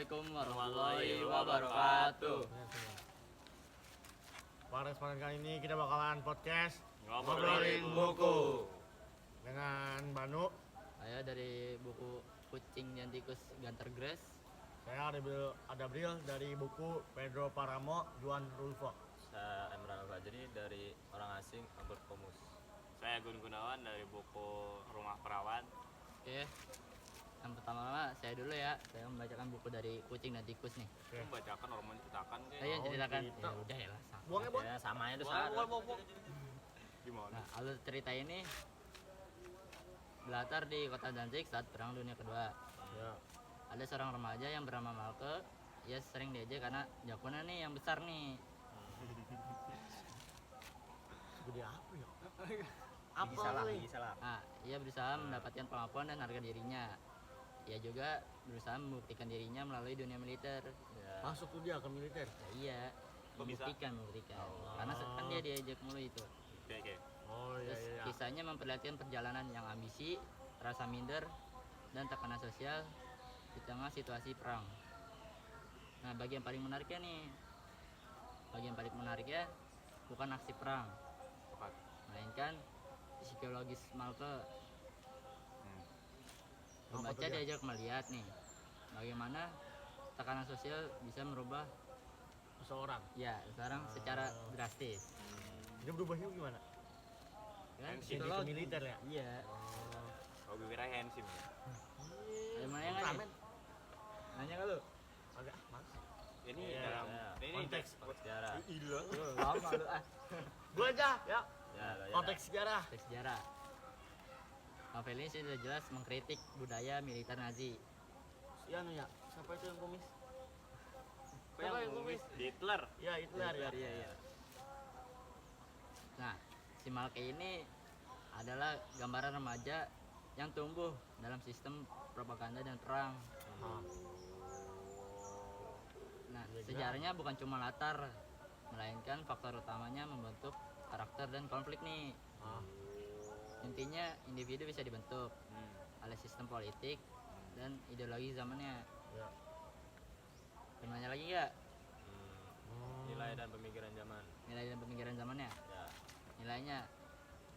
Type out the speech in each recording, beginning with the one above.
Assalamualaikum warahmatullahi wabarakatuh. Pada kesempatan kali ini kita bakalan podcast Ngobrolin buku dengan Banu. Saya dari buku Kucing dan Tikus Ganter Grass. Saya ada Bril dari buku Pedro Paramo, Juan Rulfo. Saya Emran Fajri dari Orang Asing Albert Camus. Saya Gun Gunawan dari buku Rumah Perawan. Oke. Yang pertama saya dulu ya. Saya membacakan buku dari Kucing dan Tikus nih. Oke. Membacakan orang menceritakan kayak. Saya ceritakan. gitu. Ya udah ya lah. Buangnya, Bang. Ya, samanya itu Buang. Gimana? Nah, alur cerita ini berlatar di kota Danzig saat Perang Dunia Kedua. Ya. Ada seorang remaja yang bernama Malke. Ia sering diajak karena jagoannya nih yang besar nih. Gede apa ya? Gigi salah. Nah, ia berusaha mendapatkan pengakuan dan harga dirinya. Ia juga berusaha membuktikan dirinya melalui dunia militer. Ya. Masuk tuh dia ke militer. Ya, iya, Kok bisa? membuktikan. Karena kan dia diajak mulu itu. Oke. Oh iya Terus iya. kisahnya memperlihatkan perjalanan yang ambisi, rasa minder, dan tekanan sosial di tengah situasi perang. Nah, bagian paling menariknya bukan aksi perang, Tepat. melainkan psikologis Malke. Pembaca Apa tuh dia? diajak melihat nih, bagaimana tekanan sosial bisa merubah Seseorang. ya sekarang secara drastis. Dia berubahnya gimana? Kan Handsome. Jadi ke militer ya? Iya. Oh, gue kira handsome. Ada mana yang nanya? Ramen. Nanya nggak lu? Agak mas. Ini Iya, dalam iya. ini Konteks. sejarah. Iya. Lama lu ah. Gua aja ya. Ya. Konteks sejarah. Teks sejarah. Novel ini sudah jelas mengkritik budaya militer Nazi. Iya anu ya. Siapa itu yang kumis? Kok yang kumis Hitler? Ya Hitler ya. Iya. Nah, si Malke ini adalah gambaran remaja yang tumbuh dalam sistem propaganda dan perang. Ah. Nah, Iya, sejarahnya bukan cuma latar, melainkan faktor utamanya membentuk karakter dan konflik nih. Ah. Intinya individu bisa dibentuk oleh sistem politik dan ideologi zamannya. Ya. Gimana lagi nggak? Nilai dan pemikiran zaman. Nilai dan pemikiran zamannya. Ya. Nilainya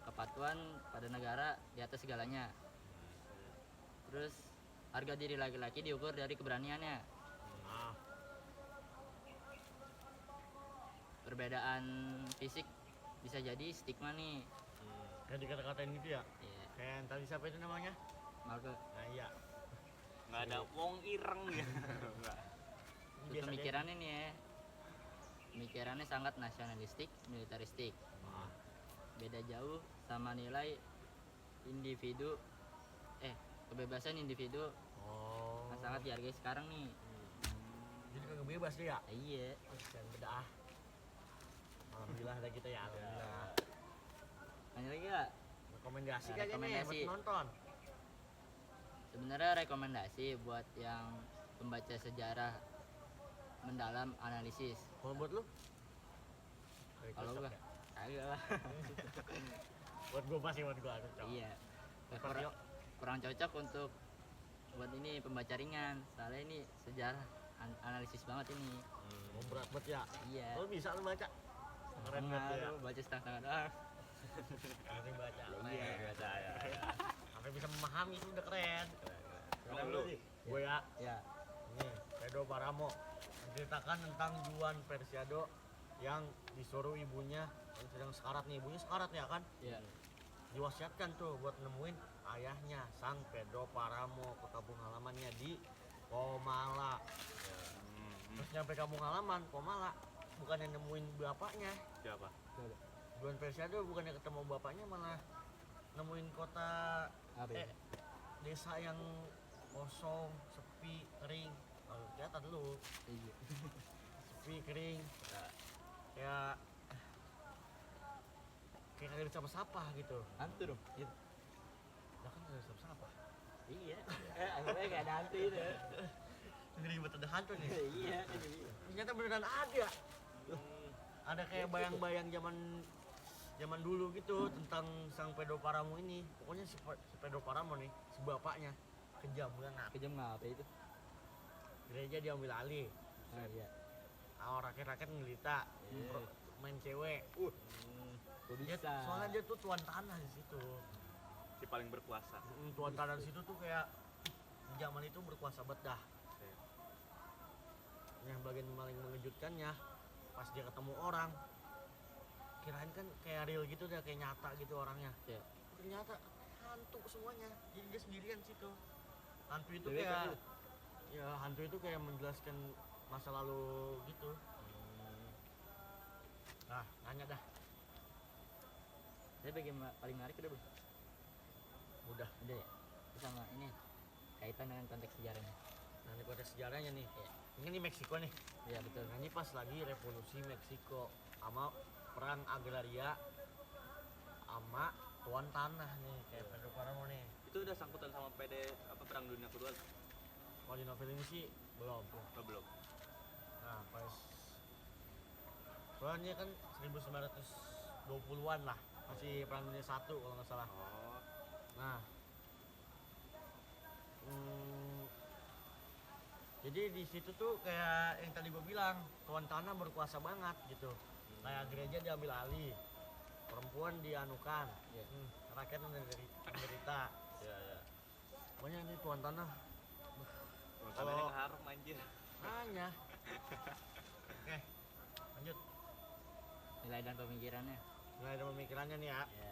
kepatuhan pada negara di atas segalanya. Terus harga diri laki-laki diukur dari keberaniannya. Ah. Perbedaan fisik bisa jadi stigma nih. Kayak dikata-katain gitu ya. Iya, Kayak yang tadi siapa itu namanya? Malke. Nah iya. Nggak ada wong ireng ya. Enggak. Ini Terus biasa pemikirannya nih ya. Pemikirannya sangat nasionalistik, militeristik. Ah. Beda jauh sama nilai individu kebebasan individu Oh. yang sangat dihargai sekarang nih. Jadi kagak bebas dia. Iya. Dan beda ah. Alhamdulillah ada kita ya. Alhamdulillah. Nanya lagi nggak? Rekomendasi Nah, kayaknya nih rekomendasi. buat penonton. Sebenarnya rekomendasi buat yang pembaca sejarah mendalam analisis. Kalau buat lu? Kalau Cocok gua ya? kagak lah. Buat gua pasti buat gua cocok. Iya. Buat Kurang, Patio. kurang cocok untuk buat ini pembaca ringan. Soalnya ini sejarah analisis banget ini. Mau berat banget ya. Iya. Lu bisa lu baca. Keren Setengah banget ya. lu baca setengah-setengah doang. Keren baca. Iya. Biasa ya. Sampai bisa memahami itu udah keren. Kalau lu Gue ya. Ya. Ini Pedro Paramo menceritakan tentang Juan Persiado yang disuruh ibunya yang sedang sekarat nih. Ibunya sekarat ya kan? Iya. Diwasiatkan tuh buat nemuin ayahnya sang Pedro Paramo ke kampung halamannya di Komala. Terus nyampe kampung halaman Komala bukannya nemuin bapaknya. siapa? Juan Persiado bukannya ketemu bapaknya malah nemuin kota Apa ya? desa yang kosong, sepi, kering. Kalau kelihatan dulu Iya. sepi, kering. Ya. Kayak kagak ada siapa-siapa gitu. Hantu dong. Gitu. Lah kan ada siapa-siapa. Iya. Akhirnya kayak ada hantu itu. Ngeri banget ada hantu nih. Iya. Ternyata beneran ada. Ada kayak bayang-bayang zaman dulu gitu tentang sang Pedro Paramo ini. Pokoknya si Pedro Paramo nih, si bapaknya kejam banget. Kejam ngapa itu? gereja diambil alih. Ah, iya. Rakyat-rakyat ngelita main cewek. Kok Dia, bisa? soalnya dia tuh tuan tanah di situ. Si paling berkuasa. Tuan tanah di situ tuh kayak di zaman itu berkuasa banget dah. Yang bagian paling mengejutkannya pas dia ketemu orang, kirain kan kayak real gitu dah, kayak nyata gitu orangnya. Iya. Ternyata hantu semuanya, jadi dia sendirian situ. Hantu itu Bebek kayak aja. ya hantu itu kayak menjelaskan masa lalu gitu. Nah, nanya dah. Tapi bagian paling menarik udah belum? Udah. Udah ya? Terus sama ini kaitan dengan konteks sejarahnya. Nah, ini konteks sejarahnya nih. Iya. Ini di Meksiko nih. Iya betul. Nah, ini pas lagi revolusi Meksiko sama perang agraria sama tuan tanah nih, kayak Pedro Páramo nih. Itu udah sangkutan sama PD apa perang dunia kedua? Kalau di novel ini sih belum. Oh, belum. Nah, pas soalnya kan 1920-an lah, masih perang dunia 1 kalau nggak salah. Oh. Nah, jadi di situ tuh kayak yang tadi gue bilang, tuan tanah berkuasa banget gitu. Kayak gereja diambil alih, perempuan dianukan, Iya. rakyat menderita. Iya, iya. Pokoknya ini tuan tanah Kameranya keharum anjir. hanya. Oke, lanjut. Nilai dan pemikirannya. Mulai dari pemikirannya nih ya. Iya.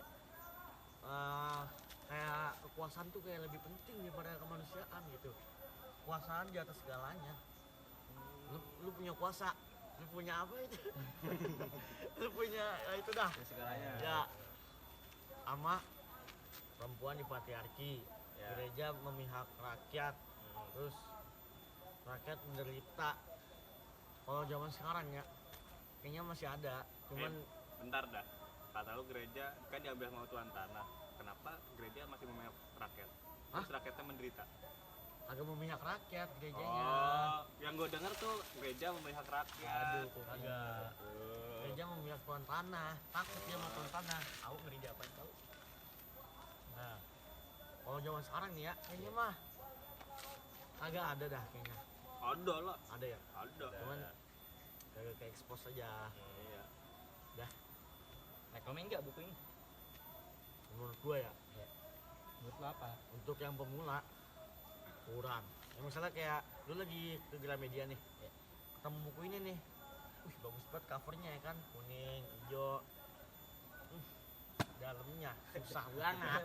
Kayak kekuasaan tuh kayak lebih penting daripada kemanusiaan gitu. Kekuasaan di atas segalanya. Lu punya kuasa, lu punya apa itu? Lu punya ya itu dah. Ya, segalanya. Ya, sama perempuan di patriarki, Ya. gereja memihak rakyat, terus rakyat menderita. Kalau zaman sekarang ya, kayaknya masih ada, cuman Bentar dah. Kata lu gereja kan diambil sama tuan tanah. Kenapa gereja masih memihak rakyat? Hah? Terus rakyatnya menderita. agak memihak rakyat gerejanya. Oh, yang gue denger tuh gereja memihak rakyat. Aduh, kok Agak Oh. gereja memihak tuan tanah, takut dia sama tuan tanah. Tahu gereja apa tahu? Nah, kalau zaman sekarang nih ya, kayaknya mah agak ada dah kayaknya. Ada lah. Ada ya, Ada. cuman kayak ke expose aja. Iya. Dah, Rekomen nggak buku ini? menurut gua ya, Menurut lo apa? untuk yang pemula kurang. Ya misalnya kayak lu lagi ke Gramedia nih, Ya. ketemu buku ini nih, bagus banget covernya ya kan, kuning, hijau. Dalamnya susah banget.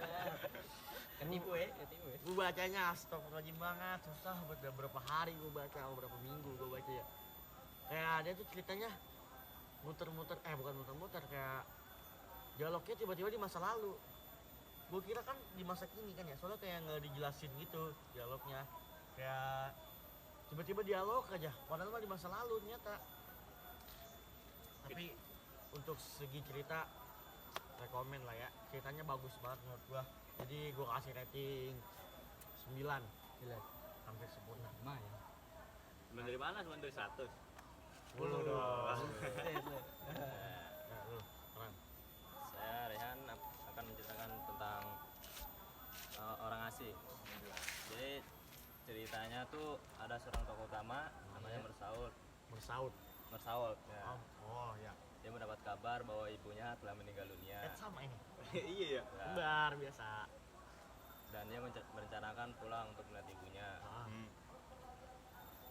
Ketipu ya, ketipu ya. Gue bacanya astagfirullahaladzim banget, susah udah berapa hari gue baca, berapa minggu gue baca ya. Kayak ada tuh ceritanya muter-muter, bukan muter-muter, kayak dialognya tiba-tiba di masa lalu. Gue kira kan di masa kini kan ya, soalnya kayak nggak dijelasin gitu dialognya, kayak tiba-tiba dialog aja, padahal mah di masa lalu ternyata. Tapi untuk segi cerita rekomen lah ya, ceritanya bagus banget menurut gua. Jadi gua kasih rating 9, Jelas. hampir sempurna. Lumayan. Cuman dari mana? Cuman dari 100. 10 dong. Iya. Ya, lu, keren. Saya Rehan akan menceritakan tentang orang asing. Jadi ceritanya tuh ada seorang tokoh utama namanya Mersault. Bersaut. Mersault. Ya. Oh ya. Dia mendapat kabar bahwa ibunya telah meninggal dunia. Sama ini. Iya ya. Kembar biasa. Dan dia merencanakan pulang untuk melihat ibunya. Ah.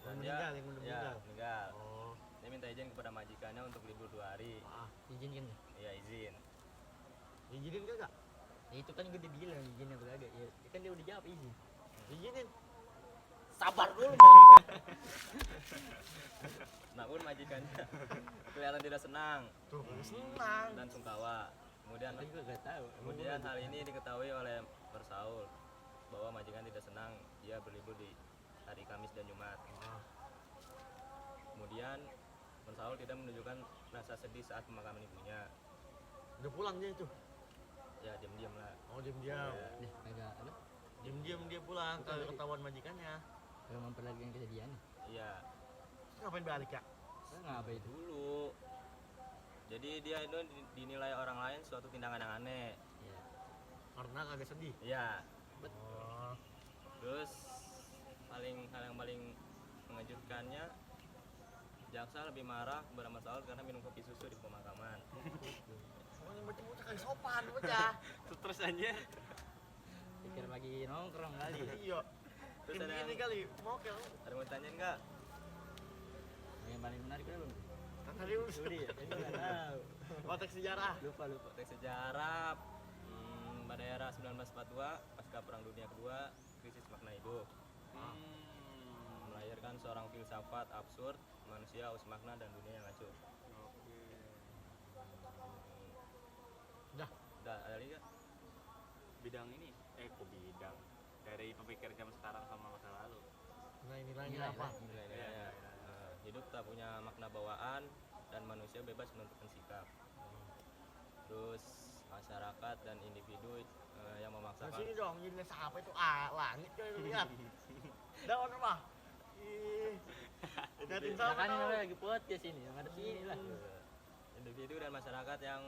Dan Yang dia udah ya, meninggal. meninggal. Oh. Dia minta izin kepada majikannya untuk libur 2 hari. Ah. Izin kan? Iya izin. Izinin kagak? Ya itu kan gue udah bilang izin apa kagak. Ya kan dia udah jawab izin. Izinin. Sabar dulu. Namun majikannya kelihatan tidak senang Tuh, senang. dan sungkawa. Kemudian Tapi gue gak tahu. Kemudian hal ini diketahui oleh Mersault bahwa majikan tidak senang dia berlibur di hari Kamis dan Jumat. Ah. Kemudian Mersault tidak menunjukkan rasa sedih saat pemakaman ibunya. Udah pulang dia itu. Ya diam-diam lah. Oh, diam-diam. Ya. Deh, kagak apa? Diam-diam dia pulang, Bukan, kagak tadi. ketahuan majikannya. Kagak memperlihatkan kesedihan. Iya. Terus ngapain balik ya? Gue ngapain itu? Dulu. Jadi dia itu dinilai orang lain suatu tindakan yang aneh. Iya. Karena kagak sedih. Iya. Oh. Terus hal yang paling mengejutkannya, jaksa lebih marah kepada Mas Aul karena minum kopi susu di pemakaman. Pokoknya bocah-bocah kayak sopan bocah. Terus aja. Pikir lagi nongkrong kali. Iya. Terus Tim ada ini yang- kali mokel. Ada mau tanyain nggak? Yang paling menarik belum? Tadi urus. Suri ya? Ini nggak tahu. Konteks sejarah. Lupa. Teks sejarah pada era 1942 pasca Perang Dunia Kedua, krisis makna hidup. Melahirkan seorang filsafat absurd, manusia haus makna dan dunia yang hancur. Udah. Udah ada lagi nggak? Bidang ini kok bidang dari pemikir zaman sekarang sama masa lalu. Nah nilainya Nilai apa? lah, nilai. Ya. Hidup tak punya makna bawaan dan manusia bebas menentukan sikap. Terus masyarakat dan individu yang Nah memaksakan sini dong, jenis apa itu? Langit coy lu lihat. Daun apa? Ih. Liatin sama Makanya tau. lu lagi podcast ini, yang ada sini lah. individu dan masyarakat yang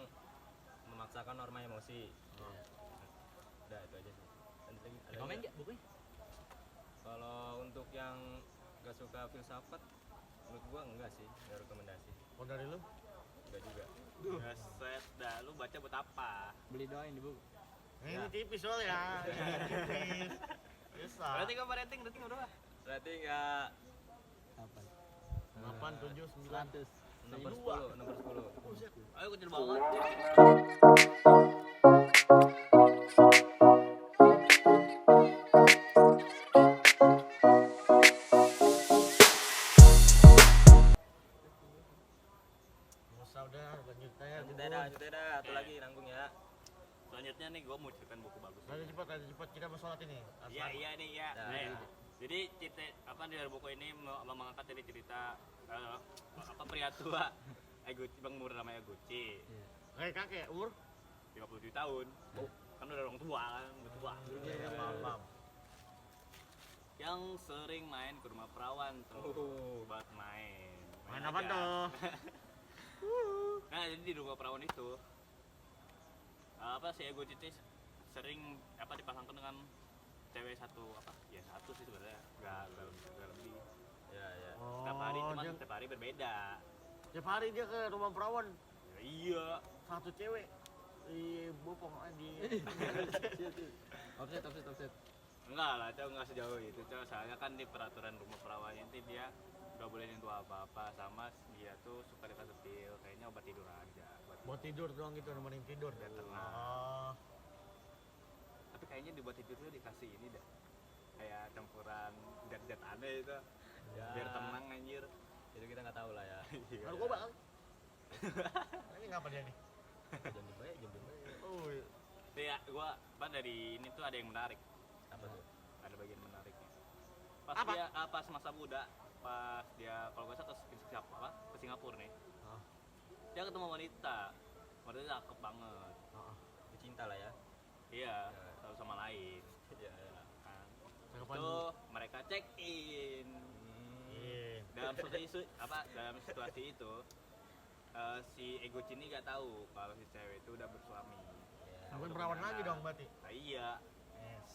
memaksakan norma emosi. Udah itu aja sih. Ada Komen lagi nggak bukunya? kalau untuk yang gak suka filsafat, menurut gua enggak sih, enggak rekomendasi. Oh dari lu? Enggak juga. Set dah lu baca buat apa? Beli doain di buku. Nah, Ya. ini tipis soalnya. Tipis. Bisa. Rating apa rating berapa? Berarti enggak Apa? 8, 7, 9. 100. 6/10, 6/10. Buset. Ayo kecil banget. Nggak usah udah lanjut aja. Lanjut aja dah, satu lagi nanggung ya. Selanjutnya nih gua mau ceritain buku bagus. Lanjut cepat kita mau sholat ini. Iya nih ya. Nah, Jadi cerita apa di dalam buku ini mengangkat dari cerita apa pria tua Eguchi, Bang Mur namanya Eguchi, Kayak kakek umur? 37 tahun. Kan udah orang tua kan, udah tua. Iya, paham. Yang sering main ke rumah perawan tuh buat main. Main apa aja. tuh? Nah jadi di rumah perawan itu apa si Eguchi itu sering apa dipasangkan dengan cewek satu apa ya satu sih sebenarnya nggak lebih Ya, ya. setiap hari Oh, cuma dia setiap hari berbeda tiap hari dia ke rumah perawan ya, iya satu cewek. Ih, bopong aja. Offset. enggak lah cowok nggak sejauh itu cowok soalnya kan di peraturan rumah perawannya nanti dia nggak boleh nyentuh apa-apa sama dia tuh suka dikasih pil kayaknya obat tidur aja Mau tidur doang gitu, nemenin tidur. Biar tenang. Oh. tapi kayaknya di buat tidur tuh dikasih ini dah kayak campuran zat-zat aneh itu Ya. biar tenang anjir. Itu kita nggak tahu lah ya. Narkoba kan? Ini ngapa dia nih? Jam berapa? Jam berapa? Oh, iya. Tapi ya gua apa dari ini tuh ada yang menarik, Apa tuh? ada bagian menariknya pas Apa? dia pas masa muda pas dia kalau gak salah ke Singapura nih Ah. dia ketemu wanita cakep banget Itu cinta lah ya. iya Ya. satu sama lain Ya, ya. kan. Cakapan. Itu mereka check in Iya. dalam situasi itu si Eguchi ini gak tahu kalau si cewek itu udah bersuami. Ya. Bukan perawan lagi dong berarti. Nah, iya Yes.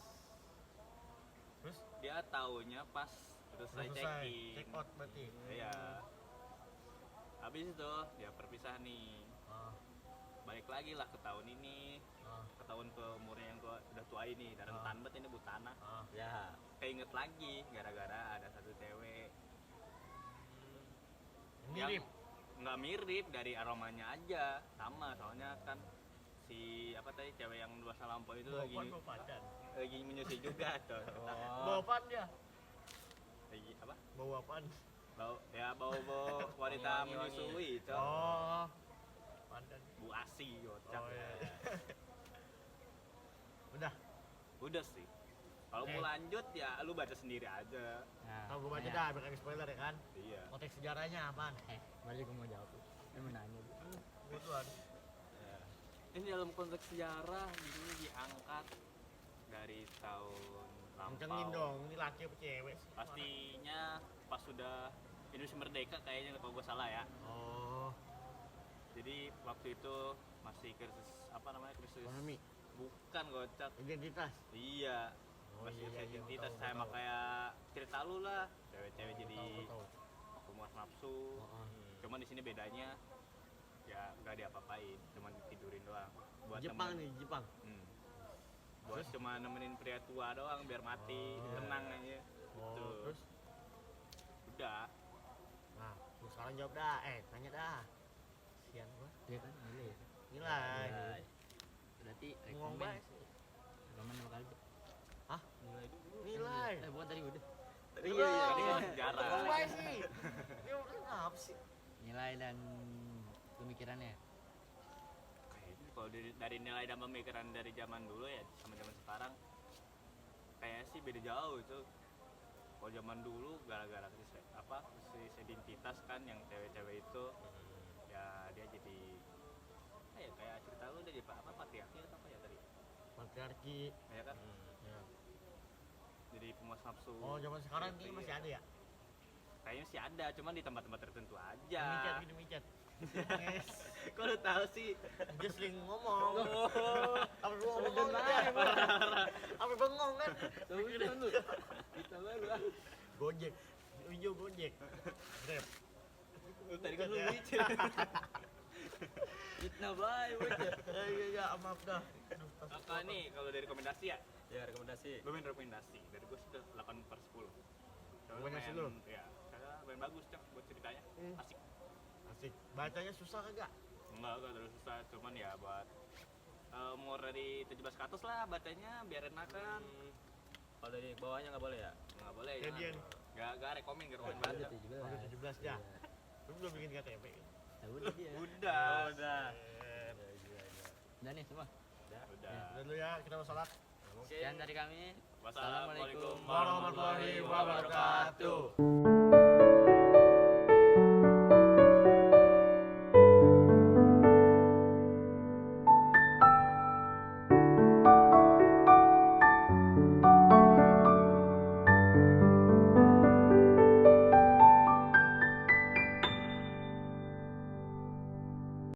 Terus dia taunya pas selesai check in. check out berarti. Iya. Habis itu dia perpisah nih. Ah, Balik lagi lah ke tahun ini, ah, ke tahun ke umurnya yang udah tua ini. Dan Ah. rentan banget ini butana. ah. Ya. Keinget lagi gara-gara ada satu cewek Mirip. yang nggak mirip dari aromanya aja sama soalnya kan si apa tadi cewek yang di masa lampau itu Bawa padan. lagi menyusui juga tuh. Bawa pan dia. Lagi apa? Bawa pan. Bau wanita Wangi-wangi. menyusui itu. Oh. Pandan. Bu Asi kocak. Oh, iya. Udah. Udah sih. Kalau Oke. mau lanjut ya lu baca sendiri aja. Nah, Tahu gue baca nanya. dah, biar kagak spoiler ya kan. Iya. Konteks sejarahnya apaan? Baru juga mau jawab. Mau nanya. Butuhan. Ya. Ini dalam konteks sejarah ini diangkat dari tahun Kencengin lampau. dong, ini laki apa cewek sih? Pastinya pas sudah Indonesia merdeka kayaknya kalau gue salah ya. Oh, Jadi waktu itu masih krisis apa namanya krisis ekonomi, bukan kocak. identitas. Iya. Oh, masih iya, iya, identitas betul, sama betul. kayak cerita lu lah, cewek-cewek jadi Tahu. pemuas nafsu. Cuman di sini bedanya ya nggak diapa-apain, cuman tidurin doang. Buat Jepang nemen- nih, Jepang. Hmm. Buat cuma nemenin pria tua doang biar mati, Oh. tenang aja. Oh, Gitu. terus Udah. nah, lu sekarang jawab dah. Tanya dah. Sian gua. Dia kan nilai. Nilai. Nilai. Berarti Ngomong rekomen. baik. Rekomen 5 kali. Hah? Nilai dulu. Nilai. Bukan tadi udah. Iya, Tadi iya. kan sejarah. Ngomong baik sih. Dia udah ngap sih. Nilai dan pemikirannya. Kayaknya kalau dari nilai dan pemikiran dari zaman dulu ya sama zaman sekarang kayaknya sih beda jauh itu. Kalau zaman dulu gara-gara krisis identitas kan yang cewek-cewek itu ya dia jadi kayak cerita lu dari patriarki atau apa ya tadi Patriarki. ya kan Ya. jadi pemuas nafsu. Oh, zaman sekarang Gitu, ini iya. masih ada ya? Kayaknya sih ada, cuman di tempat-tempat tertentu aja. Gini micet. Yes. Kok lu tahu sih? Dia sering ngomong. Oh, Apa gua ngomong aja? Apa bengong kan? Tahu kan lu. Kita baru ah. Gojek. Hijau Gojek. Grab. lu tadi kan lu Ya. licin. Fitnah bae bocah. Iya, maaf dah. Apa nih kalau dari rekomendasi ya? Ya rekomendasi. Lu main rekomendasi. Dari gua sudah 8/10. Rekomendasi lu? Ya, karena main bagus cak buat ceritanya. Asik. Asik. Bacanya susah kagak? Enggak terlalu susah, cuman ya buat umur dari 17 ke atas lah bacanya biar enakan. Kalau dari bawahnya nggak boleh ya? Nggak boleh. Kayak dia nih. Gak rekomen Udah baca. 17. Udah 17 dah. Iya. Lu belum bikin KTP. Tahu udah dia. Udah. Udah. Udah nih semua. Udah. Udah dulu ya, kita mau sholat. Sekian dari kami. Wassalamualaikum Assalamualaikum warahmatullahi wabarakatuh.